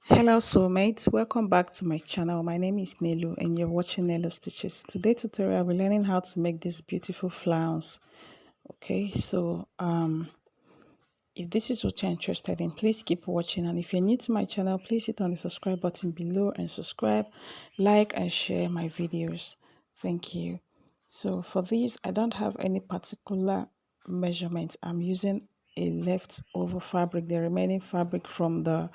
Hello soulmates, welcome back to my channel. My name is Nelu and you're watching Nelu Stitches. Today tutorial we're learning how to make this beautiful flounce. Okay, so if this is what you're interested in, please keep watching, and if you're new to my channel, please hit on the subscribe button below and subscribe, like and share my videos. Thank you. So for this, I don't have any particular measurement. I'm using a leftover fabric, the remaining fabric from the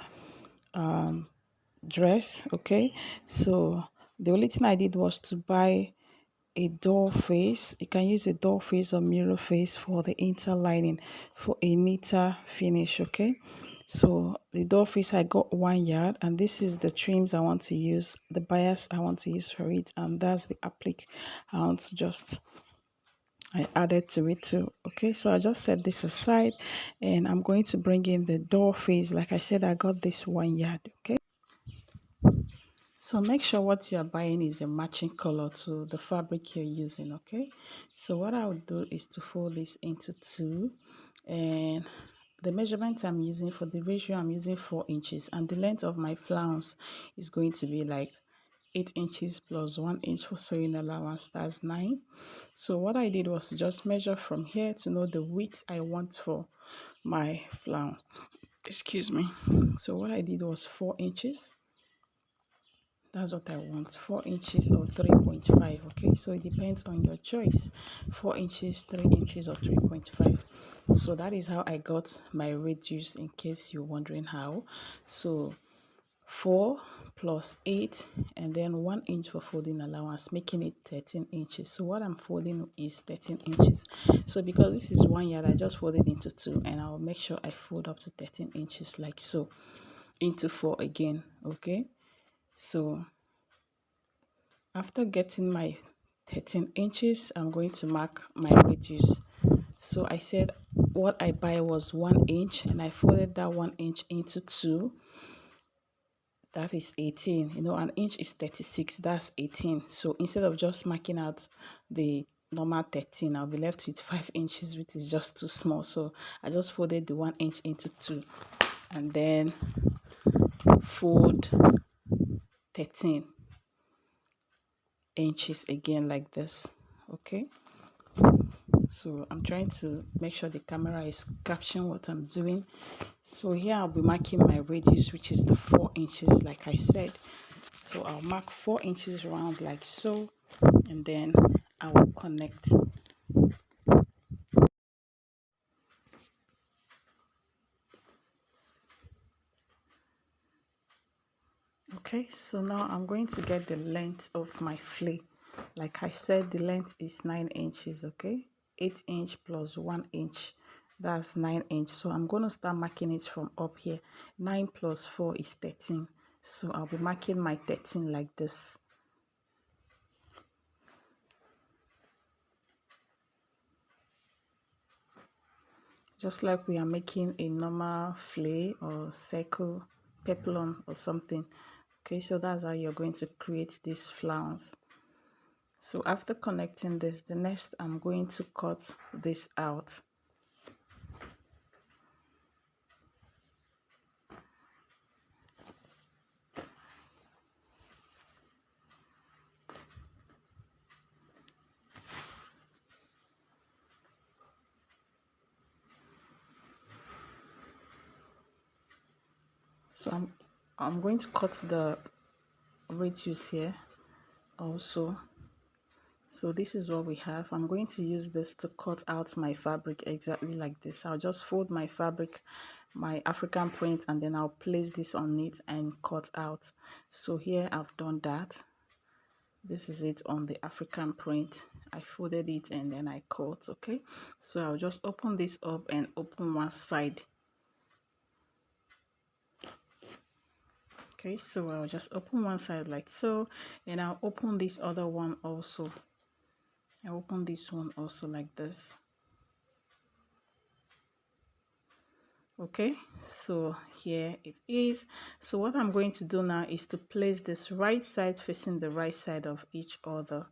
dress. Okay, so the only thing I did was to buy a doll face. You can use a doll face or mirror face for the interlining for a neater finish. Okay, so the doll face I got 1 yard, and this is the trims I want to use, the bias I want to use for it, and that's the applique I want to just I added to it too. Okay, so I just set this aside and I'm going to bring in the doll face. Like I said, I got this 1 yard. Okay, so make sure what you're buying is a matching color to the fabric you're using. Okay, so what I would do is to fold this into two, and the measurement I'm using for the ratio, I'm using 4 inches, and the length of my flounce is going to be like 8 inches plus 1 inch for sewing allowance. That's 9. So what I did was to just measure from here to know the width I want for my flounce. Excuse me. So what I did was 4 inches. That's what I want, 4 inches or 3.5. Okay, so it depends on your choice, 4 inches, 3 inches or 3.5. So that is how I got my radius, in case you're wondering how. So 4 plus 8 and then 1 inch for folding allowance, making it 13 inches. So what I'm folding is 13 inches. So because this is 1 yard, I just folded into 2, and I'll make sure I fold up to 13 inches like so, into 4 again. Okay, so after getting my 13 inches, I'm going to mark my radius. So I said what I buy was 1 inch, and I folded that 1 inch into 2. That is 18. You know, an inch is 36. That's 18. So instead of just marking out the normal 13, I'll be left with 5 inches, which is just too small. So I just folded the 1 inch into 2, and then fold 13 inches again like this. Okay, so I'm trying to make sure the camera is capturing what I'm doing. So here I'll be marking my radius, which is the 4 inches like I said. So I'll mark 4 inches round like so, and then I will connect. Okay, so now I'm going to get the length of my flay. Like I said, the length is 9 inches. Okay, 8 inch plus 1 inch, that's 9 inch. So I'm going to start marking it from up here. 9 plus 4 is 13. So I'll be marking my 13 like this. Just like we are making a normal flay or circle, peplum or something. Okay, so that's how you're going to create this flounce. So after connecting this, the next I'm going to cut this out. So I'm going to cut the radius here also. So this is what we have. I'm going to use this to cut out my fabric exactly like this. I'll just fold my fabric, my African print, and then I'll place this on it and cut out. So here I've done that. This is it on the African print. I folded it and then I cut. Okay, so I'll just open this up and open one side. Okay, so I'll just open one side like so, and I'll open this other one also. I open this one also like this. Okay, so here it is. So what I'm going to do now is to place this right side facing the right side of each other.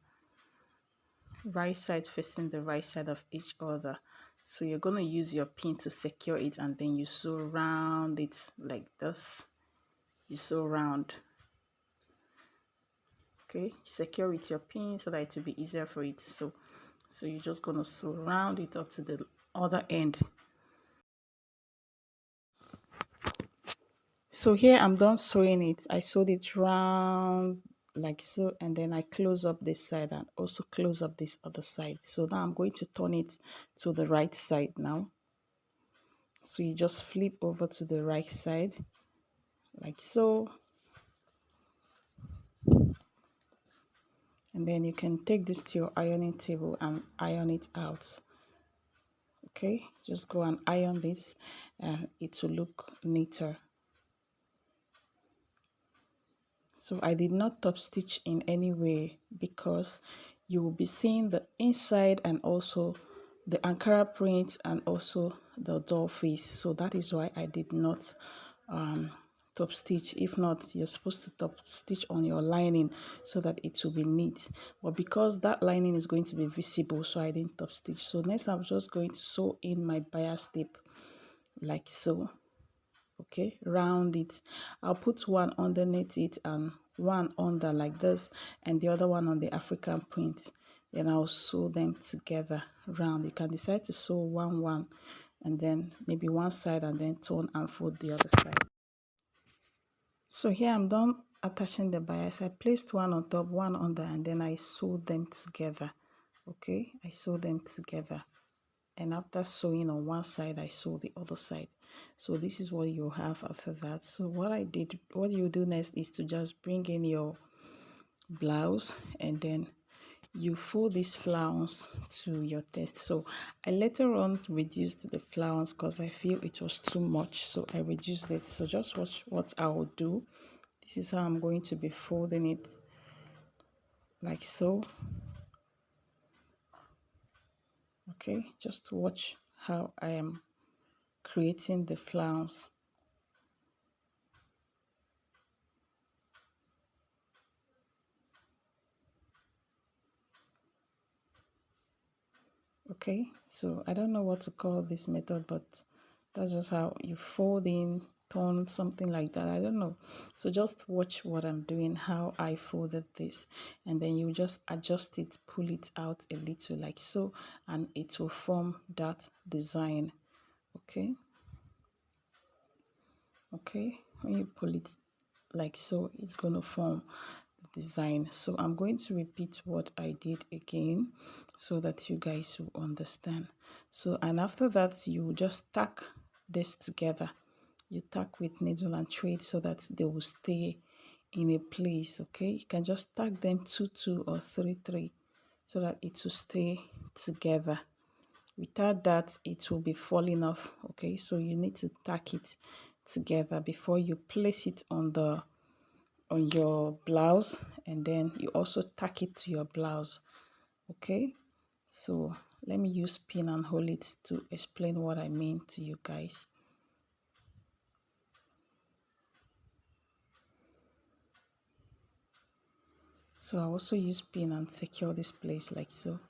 Right side facing the right side of each other. So you're going to use your pin to secure it, and then you sew around it like this. you sew round. Okay, secure with your pin so that it will be easier for it to sew. So you're just gonna sew round it up to the other end. So here I'm done sewing it. I sewed it round like so, and then I close up this side and also close up this other side. So now I'm going to turn it to the right side now. So you just flip over to the right side like so, and then you can take this to your ironing table and iron it out. Okay, just go and iron this and it will look neater. So I did not top stitch in any way because you will be seeing the inside and also the Ankara print and also the doll face. So that is why I did not top stitch. If not, you're supposed to top stitch on your lining so that it will be neat. But because that lining is going to be visible, so I didn't top stitch. So next I'm just going to sew in my bias tape like so. Okay, round it. I'll put one underneath it and one under like this and the other one on the African print. Then I'll sew them together round. You can decide to sew one and then maybe one side and then turn and fold the other side. So here I'm done attaching the bias. I placed one on top, one under, and then I sewed them together. Okay, I sewed them together. And after sewing on one side, I sew the other side. So this is what you have after that. So what you do next is to just bring in your blouse and then you fold this flounce to your test. So I later on reduced the flounce because I feel it was too much, so I reduced it. So just watch what I will do. This is how I'm going to be folding it like so. Okay, just watch how I am creating the flounce. Okay, so I don't know what to call this method, but that's just how you fold in, turn, something like that. I don't know. So just watch what I'm doing, how I folded this, and then you just adjust it, pull it out a little like so, and it will form that design. Okay, okay, when you pull it like so, it's going to form design. So I'm going to repeat what I did again so that you guys will understand. So and after that you just tack this together. You tack with needle and thread so that they will stay in a place. Okay, you can just tack them 2 2 or 3 3 so that it will stay together. Without that it will be falling off. Okay, so you need to tack it together before you place it on your blouse, and then you also tack it to your blouse. Okay, so let me use pin and hold it to explain what I mean to you guys. So I also use pin and secure this place like so.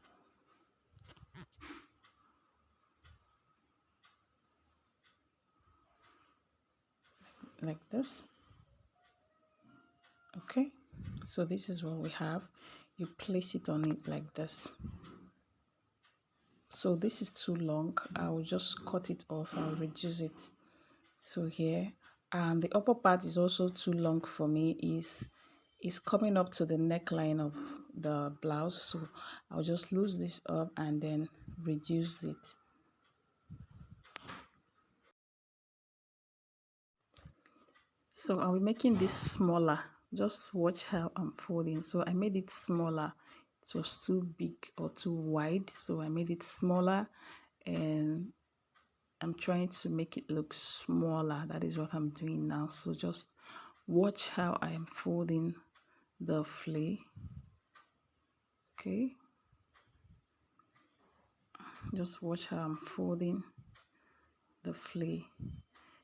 Like this. Okay, so this is what we have. You place it on it like this. So this is too long. I will just cut it off. I'll reduce it. So here, and the upper part is also too long for me. Is coming up to the neckline of the blouse. So I'll just lose this up and then reduce it. So I'll be making this smaller. Just watch how I'm folding. So I made it smaller. It was too big or too wide, so I made it smaller, and I'm trying to make it look smaller. That is what I'm doing now. So just watch how I am folding the flay. Okay, just watch how I'm folding the flay.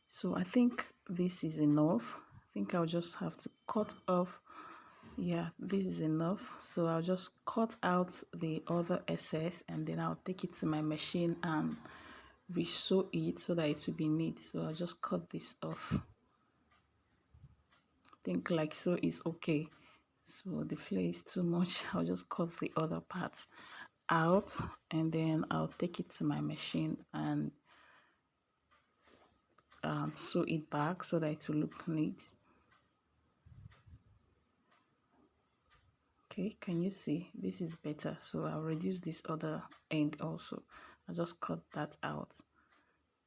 So I think this is enough. I think I'll just have to cut off. Yeah, this is enough. So I'll just cut out the other excess and then I'll take it to my machine and re-sew it so that it will be neat. So I'll just cut this off. think like so is okay. So the flare is too much. I'll just cut the other part out, and then I'll take it to my machine and sew it back so that it will look neat. Okay, can you see? This is better. So I'll reduce this other end also. I'll just cut that out.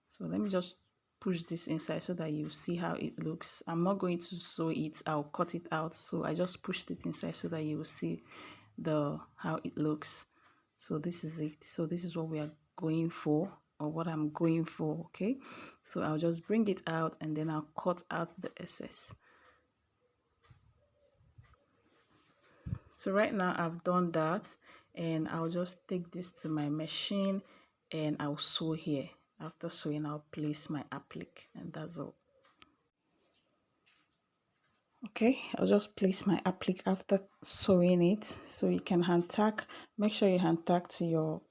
So let me just push this inside so that you see how it looks. I'm not going to sew it, I'll cut it out. So I just pushed it inside so that you will see how it looks. So this is it. So this is what we are going for, or what I'm going for. Okay, so I'll just bring it out and then I'll cut out the excess. So right now I've done that, and I'll just take this to my machine and I'll sew here. After sewing, I'll place my applique, and that's all. Okay, I'll just place my applique after sewing it. So you can hand tack. Make sure you hand tack to your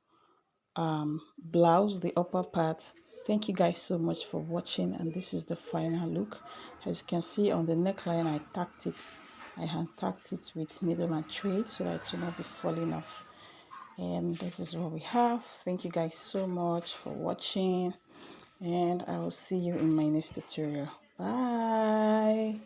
blouse, the upper part. Thank you guys so much for watching, and this is the final look. As you can see on the neckline, I hand tacked it with needle and thread so that it will not be falling off. And this is what we have. Thank you guys so much for watching, and I will see you in my next tutorial. Bye.